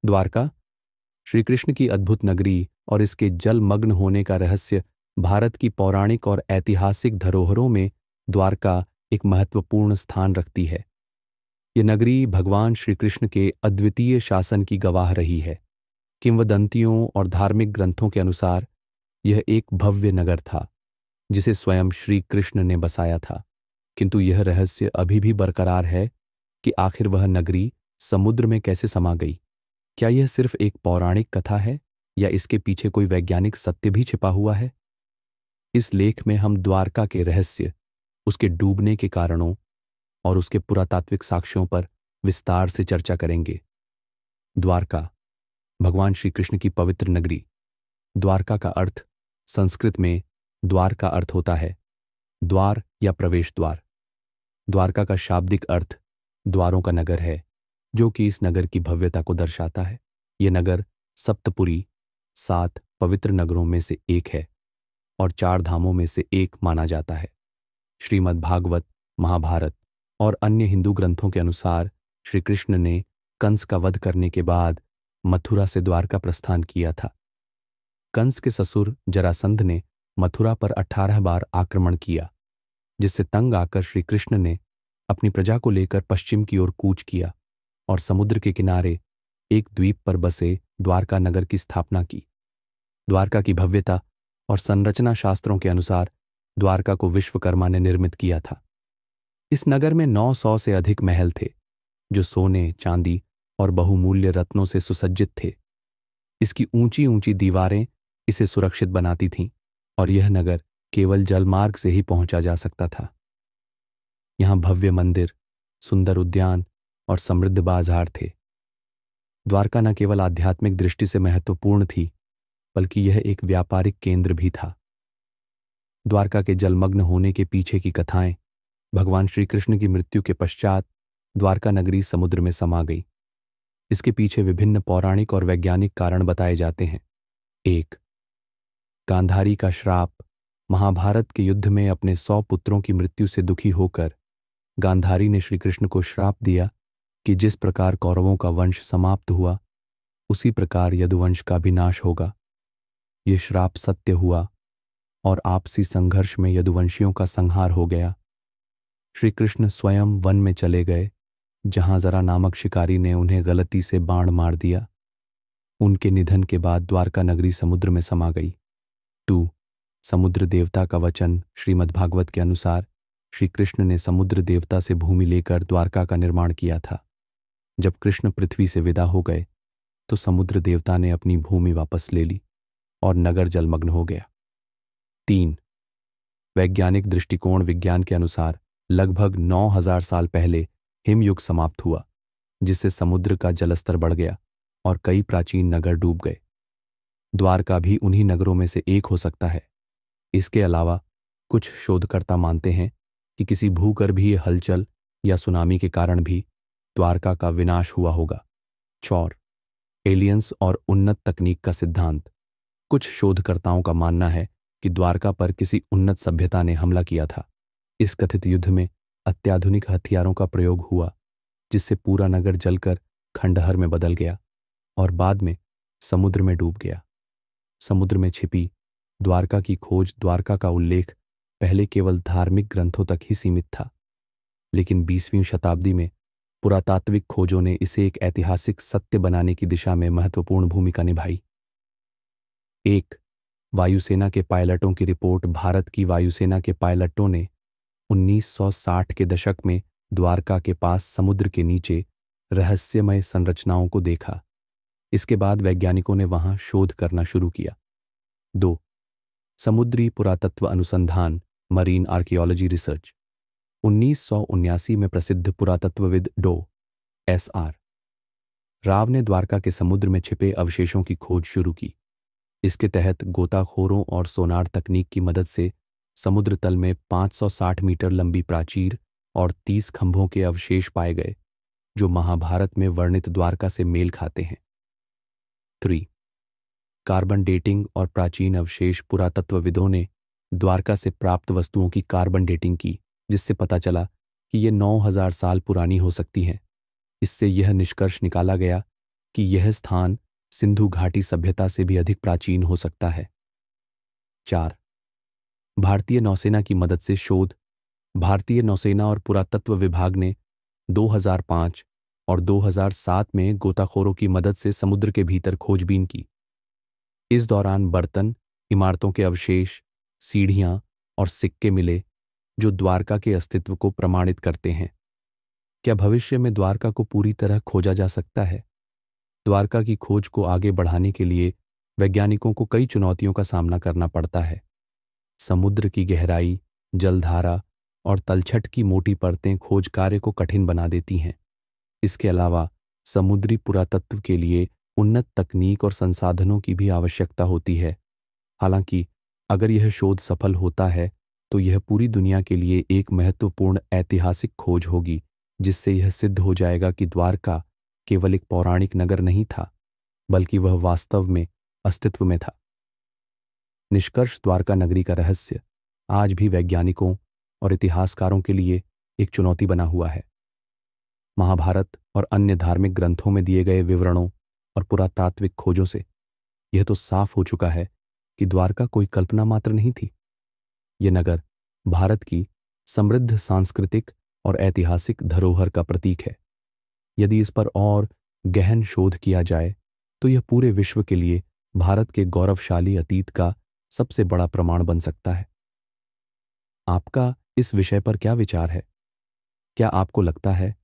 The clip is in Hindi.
द्वारका, श्री कृष्ण की अद्भुत नगरी और इसके जलमग्न होने का रहस्य भारत की पौराणिक और ऐतिहासिक धरोहरों में द्वारका एक महत्वपूर्ण स्थान रखती है। ये नगरी भगवान श्री कृष्ण के अद्वितीय शासन की गवाह रही है। किंवदंतियों और धार्मिक ग्रंथों के अनुसार यह एक भव्य नगर था जिसे स्वयं श्री कृष्ण ने बसाया था। किंतु यह रहस्य अभी भी बरकरार है कि आखिर वह नगरी समुद्र में कैसे समा गई। क्या यह सिर्फ एक पौराणिक कथा है या इसके पीछे कोई वैज्ञानिक सत्य भी छिपा हुआ है? इस लेख में हम द्वारका के रहस्य, उसके डूबने के कारणों और उसके पुरातात्विक साक्ष्यों पर विस्तार से चर्चा करेंगे। द्वारका, भगवान श्री कृष्ण की पवित्र नगरी। द्वारका का अर्थ संस्कृत में द्वार का अर्थ होता है द्वार या प्रवेश द्वार। द्वारका का शाब्दिक अर्थ द्वारों का नगर है, जो कि इस नगर की भव्यता को दर्शाता है। यह नगर सप्तपुरी, 7 पवित्र नगरों में से एक है और 4 धामों में से एक माना जाता है। श्रीमद् भागवत, महाभारत और अन्य हिंदू ग्रंथों के अनुसार श्री कृष्ण ने कंस का वध करने के बाद मथुरा से द्वारका प्रस्थान किया था। कंस के ससुर जरासंध ने मथुरा पर 18 बार आक्रमण किया, जिससे तंग आकर श्री कृष्ण ने अपनी प्रजा को लेकर पश्चिम की ओर कूच किया और समुद्र के किनारे एक द्वीप पर बसे द्वारका नगर की स्थापना की। द्वारका की भव्यता और संरचना शास्त्रों के अनुसार द्वारका को विश्वकर्मा ने निर्मित किया था। इस नगर में 900 से अधिक महल थे, जो सोने, चांदी और बहुमूल्य रत्नों से सुसज्जित थे। इसकी ऊंची ऊंची दीवारें इसे सुरक्षित बनाती थीं और यह नगर केवल जलमार्ग से ही पहुंचा जा सकता था। यहां भव्य मंदिर, सुंदर उद्यान और समृद्ध बाजार थे। द्वारका न केवल आध्यात्मिक दृष्टि से महत्वपूर्ण थी, बल्कि यह एक व्यापारिक केंद्र भी था। द्वारका के जलमग्न होने के पीछे की कथाएं। भगवान श्री कृष्ण की मृत्यु के पश्चात द्वारका नगरी समुद्र में समा गई। इसके पीछे विभिन्न पौराणिक और वैज्ञानिक कारण बताए जाते हैं। 1. गांधारी का श्राप। महाभारत के युद्ध में अपने 100 पुत्रों की मृत्यु से दुखी होकर गांधारी ने श्री कृष्ण को श्राप दिया कि जिस प्रकार कौरवों का वंश समाप्त हुआ, उसी प्रकार यदुवंश का भी नाश होगा। यह श्राप सत्य हुआ और आपसी संघर्ष में यदुवंशियों का संहार हो गया। श्री कृष्ण स्वयं वन में चले गए, जहां जरा नामक शिकारी ने उन्हें गलती से बाण मार दिया। उनके निधन के बाद द्वारका नगरी समुद्र में समा गई। 2. समुद्र देवता का वचन। श्रीमद्भागवत के अनुसार श्री कृष्ण ने समुद्र देवता से भूमि लेकर द्वारका का निर्माण किया था। जब कृष्ण पृथ्वी से विदा हो गए तो समुद्र देवता ने अपनी भूमि वापस ले ली और नगर जलमग्न हो गया। 3. वैज्ञानिक दृष्टिकोण। विज्ञान के अनुसार लगभग 9000 साल पहले हिमयुग समाप्त हुआ, जिससे समुद्र का जलस्तर बढ़ गया और कई प्राचीन नगर डूब गए। द्वारका भी उन्हीं नगरों में से एक हो सकता है। इसके अलावा कुछ शोधकर्ता मानते हैं कि किसी भूगर्भीय हलचल या सुनामी के कारण भी द्वारका का विनाश हुआ होगा। 4. एलियंस और उन्नत तकनीक का सिद्धांत। कुछ शोधकर्ताओं का मानना है कि द्वारका पर किसी उन्नत सभ्यता ने हमला किया था। इस कथित युद्ध में अत्याधुनिक हथियारों का प्रयोग हुआ, जिससे पूरा नगर जलकर खंडहर में बदल गया और बाद में समुद्र में डूब गया। समुद्र में छिपी द्वारका की खोज। द्वारका का उल्लेख पहले केवल धार्मिक ग्रंथों तक ही सीमित था, लेकिन 20वीं शताब्दी में पुरातात्विक खोजों ने इसे एक ऐतिहासिक सत्य बनाने की दिशा में महत्वपूर्ण भूमिका निभाई। 1. वायुसेना के पायलटों की रिपोर्ट। भारत की वायुसेना के पायलटों ने 1960 के दशक में द्वारका के पास समुद्र के नीचे रहस्यमय संरचनाओं को देखा। इसके बाद वैज्ञानिकों ने वहां शोध करना शुरू किया। 2. समुद्री पुरातत्व अनुसंधान। Marine archaeology research. 1979 में प्रसिद्ध पुरातत्वविद डो एस.आर. राव ने द्वारका के समुद्र में छिपे अवशेषों की खोज शुरू की। इसके तहत गोताखोरों और सोनार तकनीक की मदद से समुद्र तल में 560 मीटर लंबी प्राचीर और 30 खंभों के अवशेष पाए गए, जो महाभारत में वर्णित द्वारका से मेल खाते हैं। 3. कार्बन डेटिंग और प्राचीन अवशेष। पुरातत्वविदों ने द्वारका से प्राप्त वस्तुओं की कार्बन डेटिंग की, जिससे पता चला कि ये 9000 साल पुरानी हो सकती हैं। इससे यह निष्कर्ष निकाला गया कि यह स्थान सिंधु घाटी सभ्यता से भी अधिक प्राचीन हो सकता है। 4. भारतीय नौसेना की मदद से शोध। भारतीय नौसेना और पुरातत्व विभाग ने 2005 और 2007 में गोताखोरों की मदद से समुद्र के भीतर खोजबीन की। इस दौरान बर्तन, इमारतों के अवशेष, सीढ़ियां और सिक्के मिले जो द्वारका के अस्तित्व को प्रमाणित करते हैं। क्या भविष्य में द्वारका को पूरी तरह खोजा जा सकता है? द्वारका की खोज को आगे बढ़ाने के लिए वैज्ञानिकों को कई चुनौतियों का सामना करना पड़ता है। समुद्र की गहराई, जलधारा और तलछट की मोटी परतें खोज कार्य को कठिन बना देती हैं। इसके अलावा समुद्री पुरातत्व के लिए उन्नत तकनीक और संसाधनों की भी आवश्यकता होती है। हालांकि अगर यह शोध सफल होता है तो यह पूरी दुनिया के लिए एक महत्वपूर्ण ऐतिहासिक खोज होगी, जिससे यह सिद्ध हो जाएगा कि द्वारका केवल एक पौराणिक नगर नहीं था, बल्कि वह वास्तव में अस्तित्व में था। निष्कर्ष, द्वारका नगरी का रहस्य आज भी वैज्ञानिकों और इतिहासकारों के लिए एक चुनौती बना हुआ है। महाभारत और अन्य धार्मिक ग्रंथों में दिए गए विवरणों और पुरातात्विक खोजों से यह तो साफ हो चुका है कि द्वारका कोई कल्पना मात्र नहीं थी। यह नगर भारत की समृद्ध सांस्कृतिक और ऐतिहासिक धरोहर का प्रतीक है। यदि इस पर और गहन शोध किया जाए तो यह पूरे विश्व के लिए भारत के गौरवशाली अतीत का सबसे बड़ा प्रमाण बन सकता है। आपका इस विषय पर क्या विचार है? क्या आपको लगता है